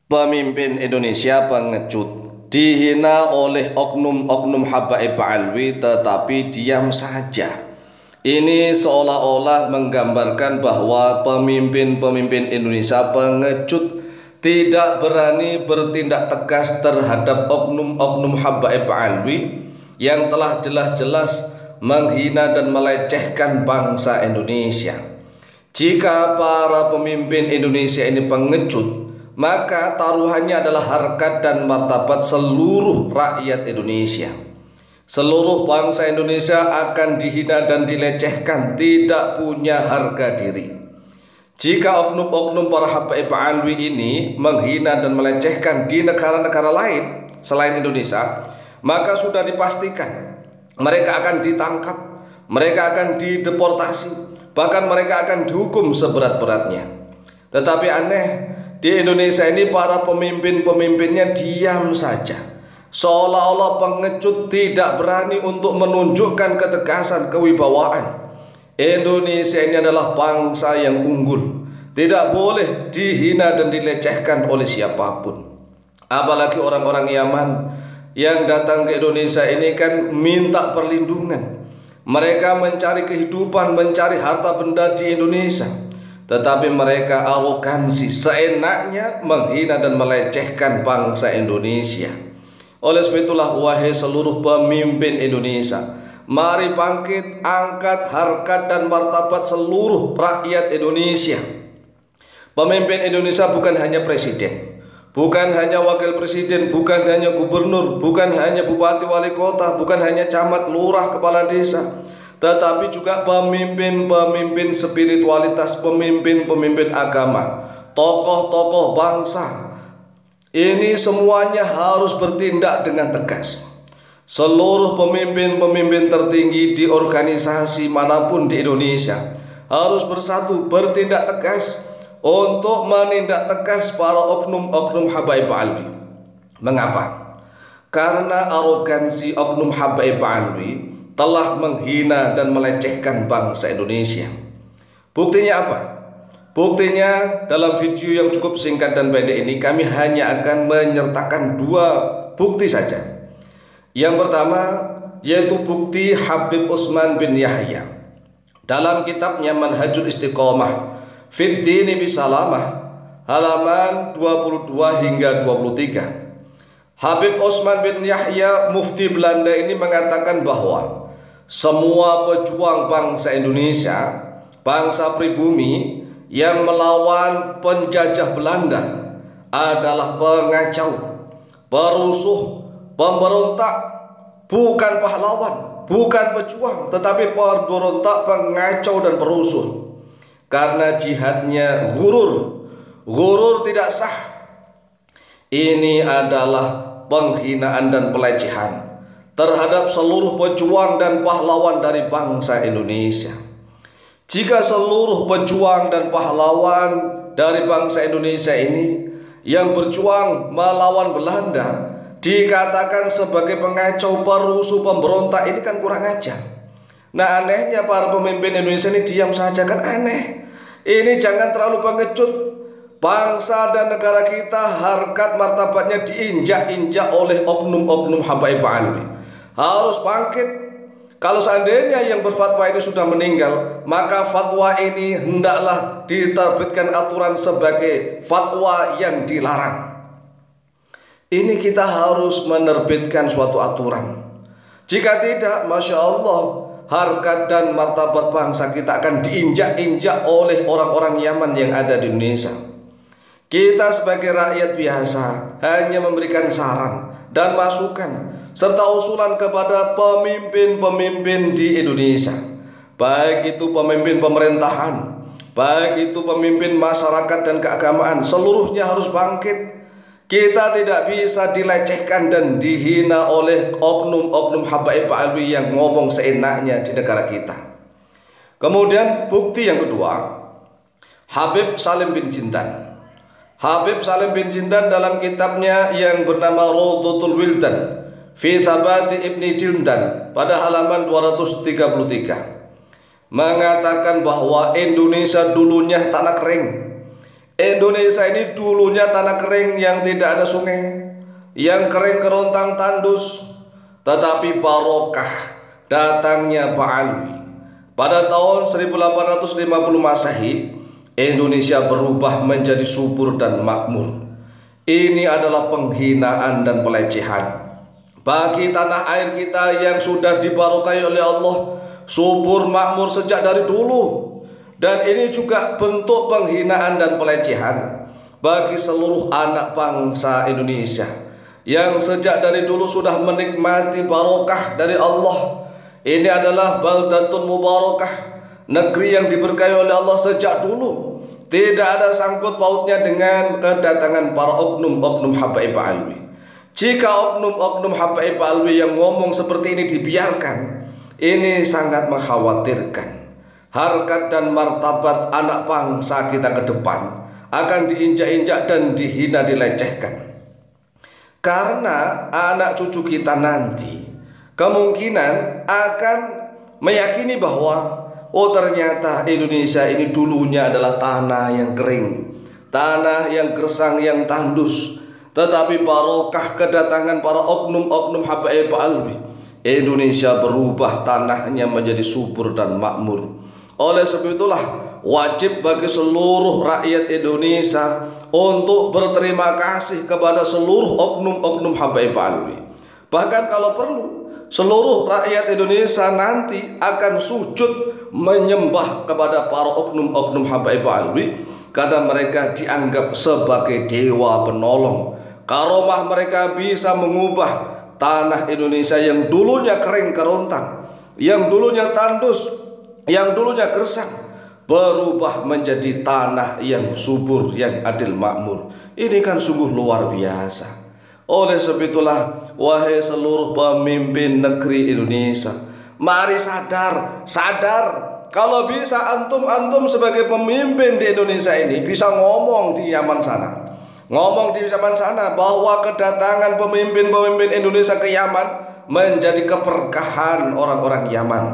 Pemimpin Indonesia pengecut dihina oleh oknum-oknum Habaib Alwi tetapi diam saja. Ini seolah-olah menggambarkan bahwa pemimpin-pemimpin Indonesia pengecut tidak berani bertindak tegas terhadap oknum-oknum Habaib Alwi yang telah jelas-jelas menghina dan melecehkan bangsa Indonesia. Jika para pemimpin Indonesia ini pengecut, maka taruhannya adalah harkat dan martabat seluruh rakyat Indonesia. Seluruh bangsa Indonesia akan dihina dan dilecehkan, tidak punya harga diri. Jika oknum-oknum para Habaib Alwi ini menghina dan melecehkan di negara-negara lain selain Indonesia, maka sudah dipastikan mereka akan ditangkap, mereka akan dideportasi, bahkan mereka akan dihukum seberat-beratnya. Tetapi aneh, di Indonesia ini para pemimpin-pemimpinnya diam saja, seolah-olah pengecut tidak berani untuk menunjukkan ketegasan kewibawaan. Indonesia ini adalah bangsa yang unggul, tidak boleh dihina dan dilecehkan oleh siapapun. Apalagi orang-orang Yaman yang datang ke Indonesia ini kan minta perlindungan. Mereka mencari kehidupan, mencari harta benda di Indonesia, tetapi mereka arogansi, seenaknya menghina dan melecehkan bangsa Indonesia. Oleh sebab itulah, wahai seluruh pemimpin Indonesia, mari bangkit, angkat harkat dan martabat seluruh rakyat Indonesia. Pemimpin Indonesia bukan hanya presiden, bukan hanya wakil presiden, bukan hanya gubernur, bukan hanya bupati wali kota, bukan hanya camat, lurah, kepala desa, tetapi juga pemimpin-pemimpin spiritualitas, pemimpin-pemimpin agama, tokoh-tokoh bangsa. Ini semuanya harus bertindak dengan tegas. Seluruh pemimpin-pemimpin tertinggi di organisasi manapun di Indonesia harus bersatu bertindak tegas untuk menindak tegas para oknum-oknum Habaib Alwi. Mengapa? Karena arogansi oknum Habaib Alwi telah menghina dan melecehkan bangsa Indonesia. Buktinya apa? Buktinya dalam video yang cukup singkat dan pendek ini kami hanya akan menyertakan dua bukti saja. Yang pertama yaitu bukti Habib Utsman bin Yahya dalam kitabnya Manhajul Istiqomah Fid Dini Bisalamah halaman 22 hingga 23. Habib Utsman bin Yahya, mufti Belanda ini mengatakan bahwa semua pejuang bangsa Indonesia, bangsa pribumi yang melawan penjajah Belanda adalah pengacau, perusuh, pemberontak, bukan pahlawan, bukan pejuang, tetapi pemberontak, pengacau dan perusuh. Karena jihadnya gurur tidak sah. Ini adalah penghinaan dan pelecehan terhadap seluruh pejuang dan pahlawan dari bangsa Indonesia. Jika seluruh pejuang dan pahlawan dari bangsa Indonesia ini yang berjuang melawan Belanda dikatakan sebagai pengacau, perusuh, pemberontak, ini kan kurang ajar. Nah, anehnya para pemimpin Indonesia ini diam saja, kan aneh. Ini jangan terlalu pengecut. Bangsa dan negara kita harkat martabatnya diinjak-injak oleh oknum-oknum Habaib Alwi. Harus bangkit. Kalau seandainya yang berfatwa ini sudah meninggal, maka fatwa ini hendaklah diterbitkan aturan sebagai fatwa yang dilarang. Ini kita harus menerbitkan suatu aturan. Jika tidak, Masya Allah, harkat dan martabat bangsa kita akan diinjak-injak oleh orang-orang Yaman yang ada di Indonesia. Kita sebagai rakyat biasa hanya memberikan saran dan masukan serta usulan kepada pemimpin-pemimpin di Indonesia, baik itu pemimpin pemerintahan, baik itu pemimpin masyarakat dan keagamaan, seluruhnya harus bangkit. Kita tidak bisa dilecehkan dan dihina oleh oknum-oknum Habaib Alwi yang ngomong seenaknya di negara kita. Kemudian bukti yang kedua, Habib Salim bin Jintan. Habib Salim bin Jintan dalam kitabnya yang bernama Rawdatul Wildan fi Thabati Ibni Jintan pada halaman 233 mengatakan bahwa Indonesia dulunya tanah kering, Indonesia ini dulunya tanah kering yang tidak ada sungai, yang kering kerontang tandus, tetapi barokah datangnya Pak Alwi. Pada tahun 1850 Masehi, Indonesia berubah menjadi subur dan makmur. Ini adalah penghinaan dan pelecehan bagi tanah air kita yang sudah dibarokai oleh Allah, subur makmur sejak dari dulu. Dan ini juga bentuk penghinaan dan pelecehan bagi seluruh anak bangsa Indonesia yang sejak dari dulu sudah menikmati barokah dari Allah. Ini adalah baldatun mubarakah, negeri yang diberkahi oleh Allah sejak dulu. Tidak ada sangkut pautnya dengan kedatangan para oknum-oknum habaib alwi. Jika oknum-oknum habaib alwi yang ngomong seperti ini dibiarkan, ini sangat mengkhawatirkan. Harkat dan martabat anak bangsa kita ke depan akan diinjak-injak dan dihina, dilecehkan. Karena anak cucu kita nanti kemungkinan akan meyakini bahwa oh ternyata Indonesia ini dulunya adalah tanah yang kering, tanah yang gersang, yang tandus. Tetapi barokah kedatangan para oknum-oknum habaib alwi, Indonesia berubah tanahnya menjadi subur dan makmur. Oleh sebab itulah wajib bagi seluruh rakyat Indonesia untuk berterima kasih kepada seluruh oknum-oknum habaib alwi. Bahkan kalau perlu, seluruh rakyat Indonesia nanti akan sujud menyembah kepada para oknum-oknum habaib alwi, karena mereka dianggap sebagai dewa penolong. Karomah mereka bisa mengubah tanah Indonesia yang dulunya kering kerontang, yang dulunya tandus, yang dulunya gersang, berubah menjadi tanah yang subur, yang adil makmur. Ini kan sungguh luar biasa. Oleh sebab itulah, wahai seluruh pemimpin negeri Indonesia, mari sadar. Kalau bisa antum sebagai pemimpin di Indonesia ini bisa ngomong di Yaman sana, bahwa kedatangan pemimpin-pemimpin Indonesia ke Yaman menjadi keberkahan orang-orang Yaman.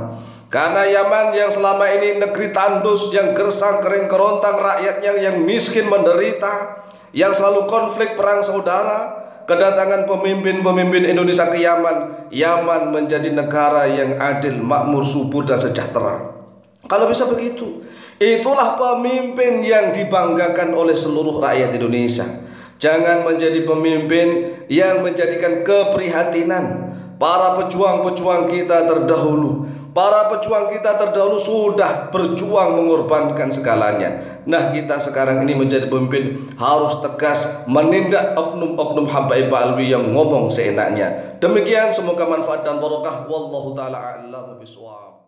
Karena Yaman yang selama ini negeri tandus, yang gersang, kering kerontang, rakyatnya yang miskin menderita, yang selalu konflik perang saudara, kedatangan pemimpin-pemimpin Indonesia ke Yaman, Yaman menjadi negara yang adil, makmur, subur dan sejahtera. Kalau bisa begitu, itulah pemimpin yang dibanggakan oleh seluruh rakyat Indonesia. Jangan menjadi pemimpin yang menjadikan keprihatinan para pejuang-pejuang kita terdahulu. Para pejuang kita terdahulu sudah berjuang mengorbankan segalanya. Nah, kita sekarang ini menjadi pemimpin harus tegas menindak oknum-oknum habaib alwi yang ngomong seenaknya. Demikian, semoga manfaat dan barokah. Wallahu ta'ala a'lamu bishawab.